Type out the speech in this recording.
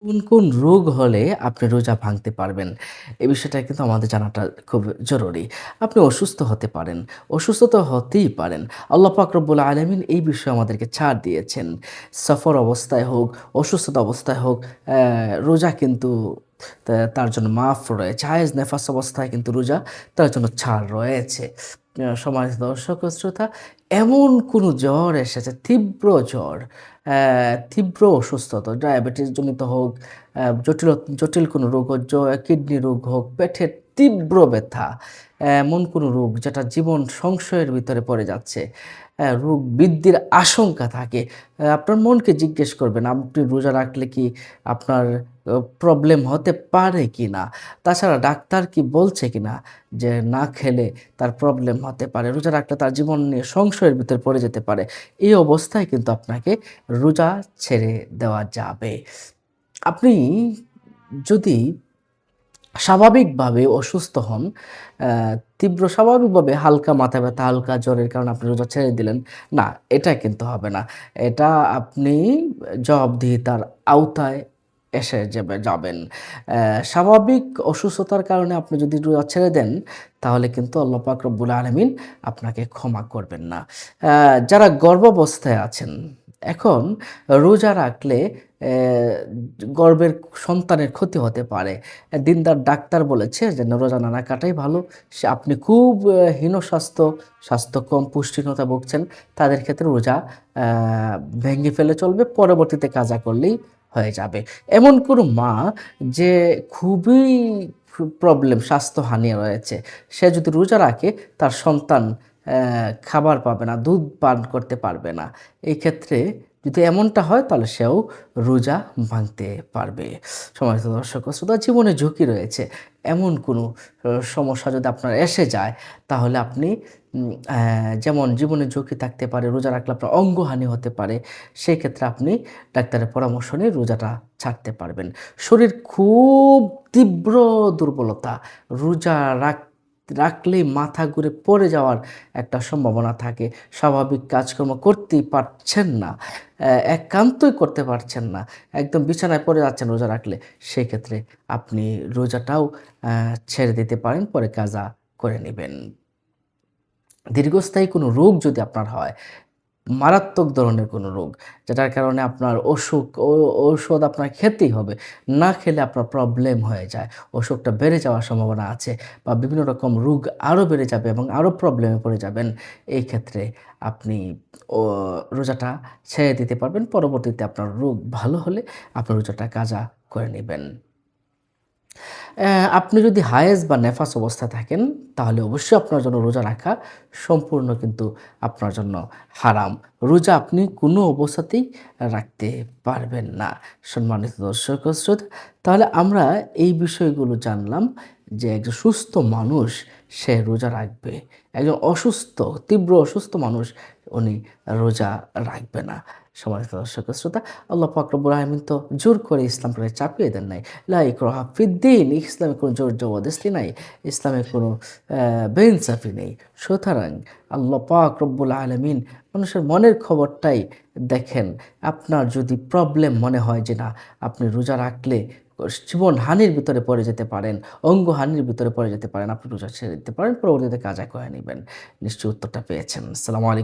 কোন রোগ হলে আপনি রোজা ভাঙতে পারবেন? এই বিষয়টা কিন্তু আমাদের জানাটা খুব জরুরি। আপনি অসুস্থ হতে পারেন, অসুস্থ তো হতেই পারেন। আল্লাহ পাক রব্বুল আলামিন এই বিষয়ে আমাদেরকে ছাড় দিয়েছেন। সফর অবস্থায় হোক, অসুস্থতা অবস্থায় হোক, রোজা কিন্তু তার জন্য মাফ রয়েছে। হায়েজ নেফাস অবস্থায় কিন্তু রোজা তার জন্য ছাড় রয়েছে। সম্মানিত দর্শক ও শ্রোতা, এমন কোনো জ্বর এসেছে, তীব্র জ্বর, তীব্র অসুস্থতা, ডায়াবেটিস জনিত হোক, জটিল কোনো রোগ হোক, কিডনি রোগ হোক, পেটের তীব্র ব্যথা, এমন কোনো রোগ যেটা জীবন সংশয়ের ভিতরে পড়ে যাচ্ছে, রোগ বৃদ্ধির আশঙ্কা থাকে। আপনার মনকে জিজ্ঞেস করবেন, আপনি রোজা রাখলে কি আপনার প্রবলেম হতে পারে কিনা? তাছাড়া ডাক্তার কি বলছে কিনা যে না খেলে তার প্রবলেম হতে পারে, রোজা রাখলে তার জীবন নিয়ে সংশয়ের ভিতরে পড়ে যেতে পারে। এই অবস্থায় কিন্তু আপনাকে রোজা ছেড়ে দেওয়া যাবে। আপনি যদি স্বাভাবিকভাবে অসুস্থ হন, অ্যা স্বাভাবিকভাবে হালকা মাথা ব্যথা, হালকা জ্বরের কারণে আপনি রোজা ছেড়ে দিলেন। না, এটা কিন্তু হবে না। এটা আপনি জবাবদিহিতার আওতায় যাবেন। স্বাভাবিক অসুস্থতার কারণে আপনি যদি রোজা ছেড়ে দেন, তাহলে কিন্তু আল্লাহ পাক রব্বুল আলামিন আপনাকে ক্ষমা করবেন না। যারা গর্ভাবস্থায় আছেন, এখন রোজা রাখলে গর্ভের সন্তানের ক্ষতি হতে পারে। দিনদার ডাক্তার বলেছে যে রোজা না রাখাটাই ভালো। আপনি খুব হীন স্বাস্থ্য কম, পুষ্টিহীনতা ভুগছেন, তাদের ক্ষেত্রে রোজা আ ভেঙে ফেলে চলবে। পরবর্তীতে কাজা করলেই হয়ে যাবে। এমন কোনো মা যে খুবই প্রবলেম, স্বাস্থ্যহানি রয়েছে, সে যদি রোজা রাখে, তার সন্তান খাবার পাবে না, দুধ পান করতে পারবে না। এই ক্ষেত্রে যদি এমনটা হয়, তাহলে সেও রোজা ভাঙতে পারবে। সম্মানিত দর্শক ও শ্রোতা, জীবনে ঝুঁকি রয়েছে। এমন কোনো সমস্যা যদি আপনার এসে যায়, তাহলে আপনি যেমন জীবনে ঝুঁকি থাকতে পারে, রোজা রাখলে আপনার অঙ্গহানি হতে পারে। সেক্ষেত্রে আপনি ডাক্তারের পরামর্শ নিয়ে রোজাটা ছাড়তে পারবেন। শরীর খুব তীব্র দুর্বলতা, রোজা রাখলেই মাথা ঘুরে পড়ে যাওয়ার একটা সম্ভাবনা থাকে। স্বাভাবিক কাজকর্ম করতেই পারছেন না, একান্তই করতে পারছেন না, একদম বিছানায় পড়ে যাচ্ছেন রোজা রাখলে। সেক্ষেত্রে আপনি রোজাটাও ছেড়ে দিতে পারেন, পরে কাজা করে নিবেন। দীর্ঘস্থায়ী কোনো রোগ যদি আপনার হয়, মারাত্মক ধরনের কোনো রোগ, যেটার কারণে আপনার ঔষধ আপনার খেতেই হবে। না খেলে আপনার প্রবলেম হয়ে যায়। অসুখটা বেড়ে যাওয়ার সম্ভাবনা আছে, বা বিভিন্ন রকম রোগ আরও বেড়ে যাবে এবং আরও প্রবলেমে পড়ে যাবেন। এই ক্ষেত্রে আপনি ও রোজাটা ছেড়ে দিতে পারবেন। পরবর্তীতে আপনার রোগ ভালো হলে আপনি রোজাটা কাজা করে নিবেন। আপনি যদি হায়েজ বা নেফাস অবস্থায় থাকেন, তাহলে অবশ্যই আপনার জন্য রোজা রাখা সম্পূর্ণ কিন্তু আপনার জন্য হারাম। রোজা আপনি কোনো অবস্থাতেই রাখতে পারবেন না। সম্মানিত দর্শক ও শ্রোতা, তাহলে আমরা এই বিষয়গুলো জানলাম যে একজন সুস্থ মানুষ সে রোজা রাখবে। একজন অসুস্থ, তীব্র অসুস্থ মানুষ উনি রোজা রাখবে না। সম্মানিত দর্শক ও শ্রোতা, আল্লাহ পাক রব্বুল আলামিন তো জোর করে ইসলামটাকে চাপিয়ে দেন নাই। লা ইকরাহা ফিদ্দিন, ইসলামে কোনো জোর জবরদস্তি নাই। ইসলামে কোনো বেইনসাফি নেই। সুতরাং আল্লাহ পাক রব্বুল আলামিন মানুষের মনের খবরটাই দেখেন। আপনার যদি প্রবলেম মনে হয় যে না, আপনি রোজা রাখলে জীবনহানির ভিতরে পড়ে যেতে পারেন, অঙ্গহানির ভিতরে পড়ে যেতে পারেন, আপনি রোজা ছেড়ে দিতে পারেন, পরবর্তীতে কাজা করে নিবেন। নিশ্চয়ই উত্তরটা পেয়েছেন। আসসালামু আলাইকুম।